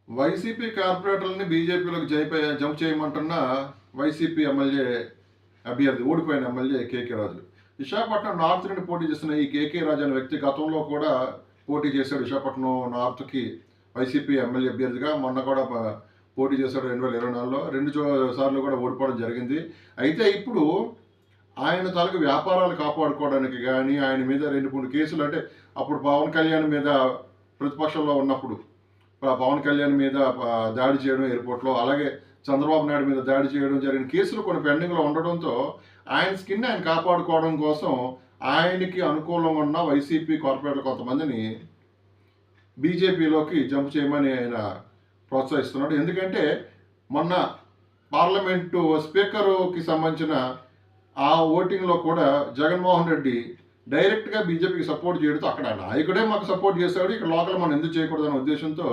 YCP కార్పొరేటర్లని బీజేపీలోకి jump చేయమంటున్న YCP MLA అభ్యర్థి, ఓడిపోయిన ఎమ్మెల్యే కేకే రాజు. విశాఖపట్నం నార్త్ నుండి పోటీ చేస్తున్న ఈ కేకే రాజు అనే వ్యక్తి గతంలో కూడా పోటీ చేశాడు. విశాఖపట్నం నార్త్కి వైసీపీ ఎమ్మెల్యే అభ్యర్థిగా మొన్న కూడా పోటీ చేశాడు 2024లో. రెండు సార్లు కూడా ఓడిపోవడం జరిగింది. అయితే ఇప్పుడు ఆయన తాలూకు వ్యాపారాలు కాపాడుకోవడానికి కానీ, ఆయన మీద 2-3 కేసులు, అంటే అప్పుడు పవన్ కళ్యాణ్ మీద ప్రతిపక్షంలో ఉన్నప్పుడు పవన్ కళ్యాణ్ మీద దాడి చేయడం ఎయిర్పోర్ట్లో, అలాగే చంద్రబాబు నాయుడు మీద దాడి చేయడం జరిగిన కేసులు కొన్ని పెండింగ్లో ఉండడంతో ఆయన స్కిన్ ఆయన కాపాడుకోవడం కోసం ఆయనకి అనుకూలంగా ఉన్న వైసీపీ కార్పొరేటర్ కొంతమందిని బీజేపీలోకి జంప్ చేయమని ఆయన ప్రోత్సహిస్తున్నాడు. ఎందుకంటే మొన్న పార్లమెంటు స్పీకరుకి సంబంధించిన ఆ ఓటింగ్లో కూడా జగన్మోహన్ రెడ్డి డైరెక్ట్గా బీజేపీకి సపోర్ట్ చేయడంతో అక్కడ నాయకుడే మాకు సపోర్ట్ చేశాడు, ఇక్కడ లోకల్ మనం ఎందుకు చేయకూడదనే ఉద్దేశంతో